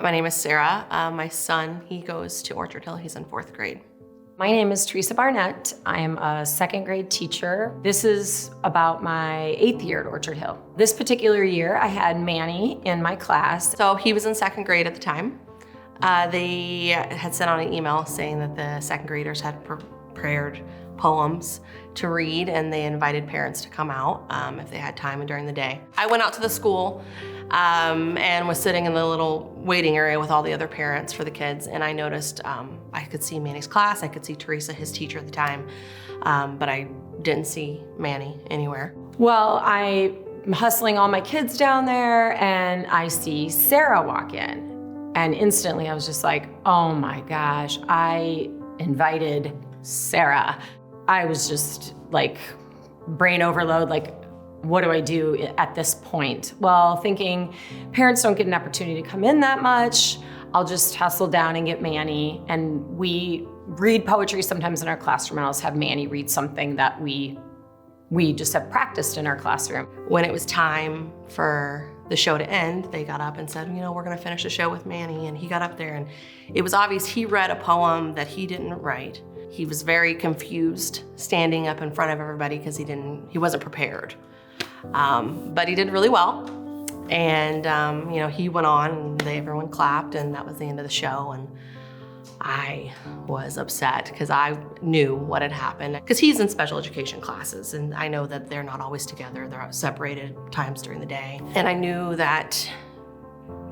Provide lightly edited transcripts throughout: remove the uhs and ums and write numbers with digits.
My name is Sarah. My son, he goes to Orchard Hill. He's in 4th grade. My name is Teresa Barnett. I am a 2nd grade teacher. This is about my 8th year at Orchard Hill. This particular year, I had Manny in my class. So he was in 2nd grade at the time. They had sent out an email saying that the 2nd graders had prepared poems to read, and they invited parents to come out if they had time during the day. I went out to the school and was sitting in the little waiting area with all the other parents for the kids, and I noticed I could see Manny's class, I could see Teresa, his teacher at the time, but I didn't see Manny anywhere. Well, I'm hustling all my kids down there, and I see Sarah walk in. And instantly I was just like, oh my gosh, I invited Sarah. I was just like brain overload, like, what do I do at this point? Well, thinking parents don't get an opportunity to come in that much, I'll just hustle down and get Manny. And we read poetry sometimes in our classroom, and I'll just have Manny read something that we just have practiced in our classroom. When it was time for the show to end, they got up and said, you know, we're gonna finish the show with Manny. And he got up there, and it was obvious he read a poem that he didn't write. He was very confused standing up in front of everybody because he wasn't prepared. But he did really well. And you know, he went on and everyone clapped, and that was the end of the show. And I was upset because I knew what had happened. Because he's in special education classes, and I know that they're not always together. They're separated times during the day. And I knew that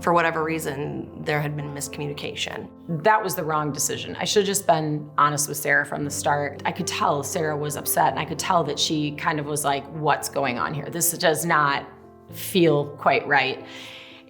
for whatever reason, there had been miscommunication. That was the wrong decision. I should have just been honest with Sarah from the start. I could tell Sarah was upset, and I could tell that she kind of was like, what's going on here? This does not feel quite right.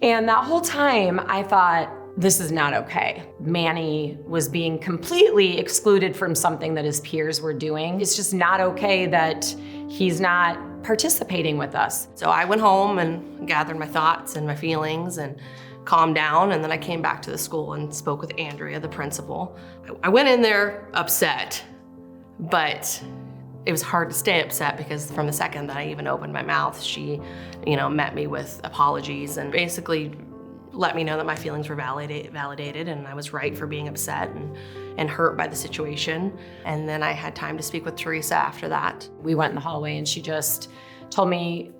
And that whole time I thought, this is not okay. Manny was being completely excluded from something that his peers were doing. It's just not okay that he's not participating with us. So I went home and gathered my thoughts and my feelings and calmed down, and then I came back to the school and spoke with Andrea, the principal. I went in there upset, but it was hard to stay upset because from the second that I even opened my mouth, she, you know, met me with apologies and basically let me know that my feelings were validated and I was right for being upset and hurt by the situation. And then I had time to speak with Teresa after that. We went in the hallway and she just told me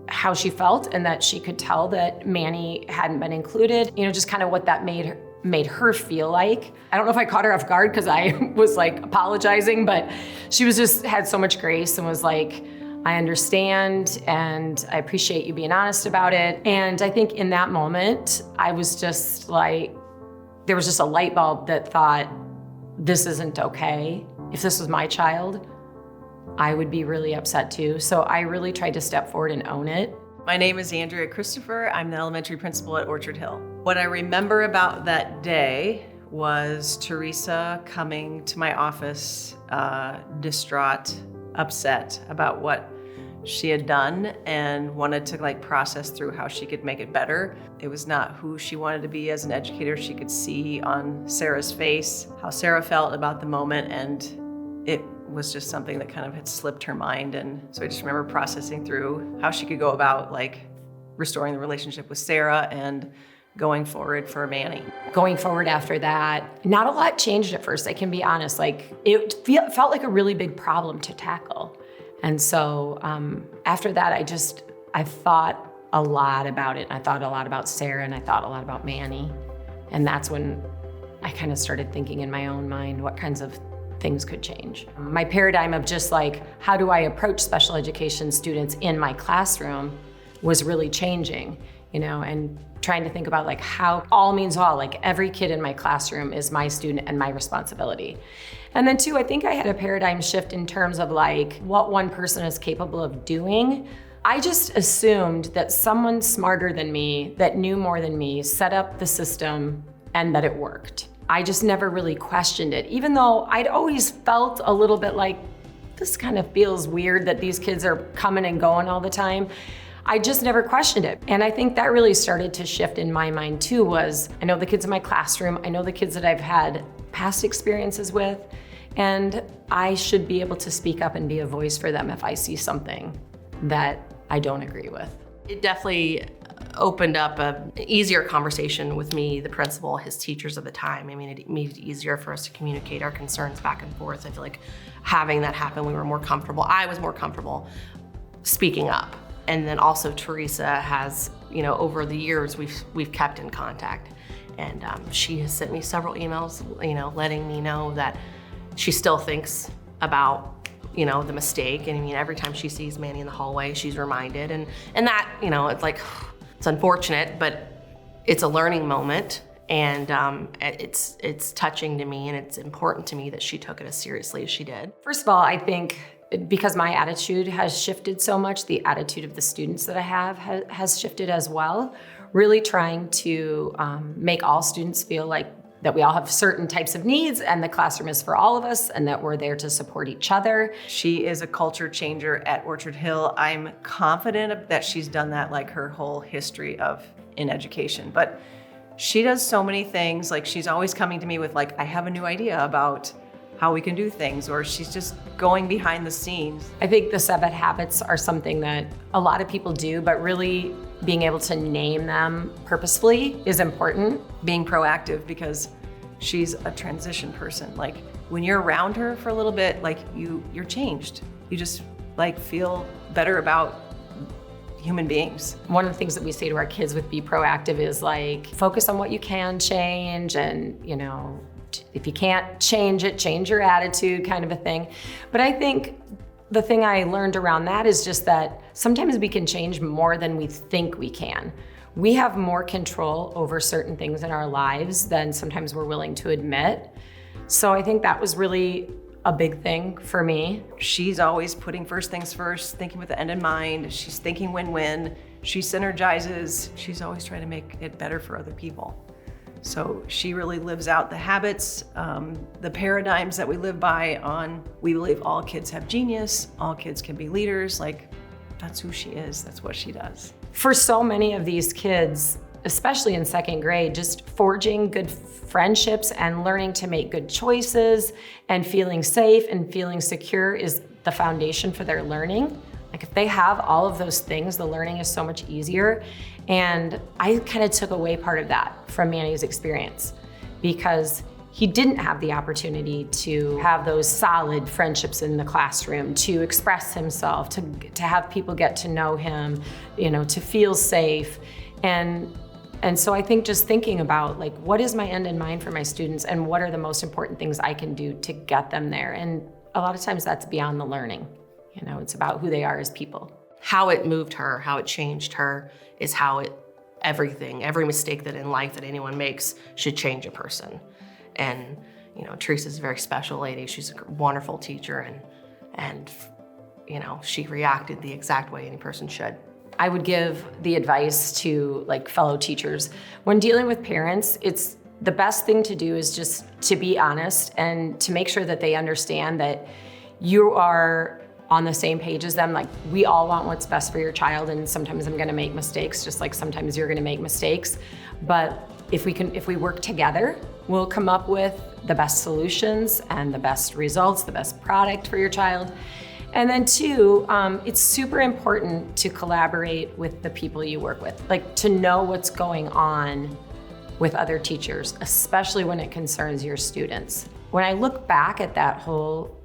how she felt and that she could tell that Manny hadn't been included, you know, just kind of what that made her feel like. I don't know if I caught her off guard because I was like apologizing, but she was just had so much grace and was like, I understand and I appreciate you being honest about it. And I think in that moment, I was just like, there was just a light bulb that thought, this isn't okay. If this was my child, I would be really upset too. So I really tried to step forward and own it. My name is Andrea Christopher. I'm the elementary principal at Orchard Hill. What I remember about that day was Teresa coming to my office, distraught, upset about what she had done and wanted to like process through how she could make it better. It was not who she wanted to be as an educator. She could see on Sarah's face how Sarah felt about the moment, and it was just something that kind of had slipped her mind. And so I just remember processing through how she could go about like restoring the relationship with Sarah and going forward for Manny. Going forward after that, not a lot changed at first, I can be honest. Like it felt like a really big problem to tackle. And so after that, I thought a lot about it. I thought a lot about Sarah and I thought a lot about Manny. And that's when I kind of started thinking in my own mind what kinds of things could change. My paradigm of just like, how do I approach special education students in my classroom was really changing, you know, and trying to think about like how all means all, like every kid in my classroom is my student and my responsibility. And then two, I think I had a paradigm shift in terms of like what one person is capable of doing. I just assumed that someone smarter than me, that knew more than me, set up the system and that it worked. I just never really questioned it, even though I'd always felt a little bit like, this kind of feels weird that these kids are coming and going all the time. I just never questioned it. And I think that really started to shift in my mind too, was I know the kids in my classroom, I know the kids that I've had past experiences with, and I should be able to speak up and be a voice for them if I see something that I don't agree with. It definitely opened up an easier conversation with me, the principal, his teachers at the time. I mean, it made it easier for us to communicate our concerns back and forth. I feel like having that happen, we were more comfortable. I was more comfortable speaking up. And then also Teresa has, over the years, we've kept in contact. And she has sent me several emails, letting me know that she still thinks about the mistake. And I mean, every time she sees Manny in the hallway, she's reminded. And that, it's like, it's unfortunate, but it's a learning moment. And it's touching to me, and it's important to me that she took it as seriously as she did. First of all, I think because my attitude has shifted so much, the attitude of the students that I have has shifted as well. Really trying to make all students feel like that we all have certain types of needs and the classroom is for all of us and that we're there to support each other. She is a culture changer at Orchard Hill. I'm confident that she's done that like her whole history in education. But she does so many things. Like, she's always coming to me with I have a new idea about how we can do things, or she's just going behind the scenes. I think the 7 habits are something that a lot of people do, but really being able to name them purposefully is important. Being proactive, because she's a transition person. Like, when you're around her for a little bit, you're changed. You just feel better about human beings. One of the things that we say to our kids with Be Proactive is focus on what you can change, and if you can't change it, change your attitude, kind of a thing. But I think the thing I learned around that is just that sometimes we can change more than we think we can. We have more control over certain things in our lives than sometimes we're willing to admit. So I think that was really a big thing for me. She's always putting first things first, thinking with the end in mind. She's thinking win-win. She synergizes. She's always trying to make it better for other people. So she really lives out the habits, the paradigms that we live by we believe all kids have genius, all kids can be leaders. That's who she is, that's what she does. For so many of these kids, especially in 2nd grade, just forging good friendships and learning to make good choices and feeling safe and feeling secure is the foundation for their learning. If they have all of those things, the learning is so much easier. And I kind of took away part of that from Manny's experience, because he didn't have the opportunity to have those solid friendships in the classroom, to express himself, to have people get to know him, to feel safe. And so I think just thinking about what is my end in mind for my students and what are the most important things I can do to get them there. And a lot of times that's beyond the learning. It's about who they are as people. How it moved her, how it changed her, is how every mistake that in life that anyone makes should change a person. And, Teresa's a very special lady. She's a wonderful teacher, and she reacted the exact way any person should. I would give the advice to fellow teachers. When dealing with parents, it's the best thing to do is just to be honest and to make sure that they understand that you are on the same page as them. We all want what's best for your child, and sometimes I'm gonna make mistakes, just like sometimes you're gonna make mistakes. But if we work together, we'll come up with the best solutions and the best results, the best product for your child. And then 2, it's super important to collaborate with the people you work with, to know what's going on with other teachers, especially when it concerns your students. When I look back at that whole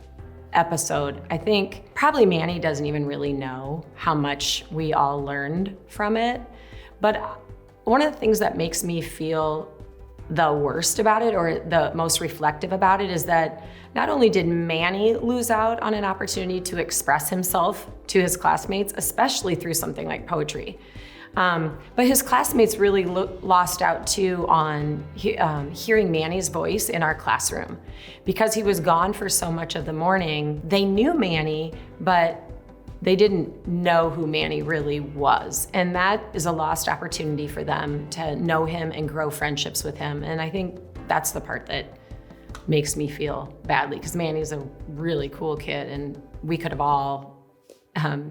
episode, I think probably Manny doesn't even really know how much we all learned from it. But one of the things that makes me feel the worst about it, or the most reflective about it, is that not only did Manny lose out on an opportunity to express himself to his classmates, especially through something like poetry, but his classmates really lost out too on hearing Manny's voice in our classroom. Because he was gone for so much of the morning, they knew Manny, but they didn't know who Manny really was. And that is a lost opportunity for them to know him and grow friendships with him. And I think that's the part that makes me feel badly, because Manny's a really cool kid, and we could have all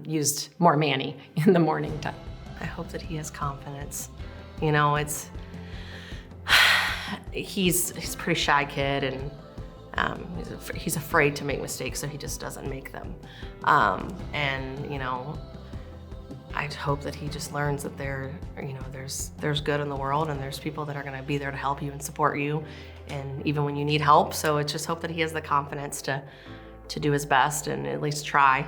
used more Manny in the morning time. I hope that he has confidence. He's a pretty shy kid, and he's afraid to make mistakes, so he just doesn't make them. And I hope that he just learns that there's good in the world, and there's people that are going to be there to help you and support you, and even when you need help. So it's just hope that he has the confidence to do his best and at least try.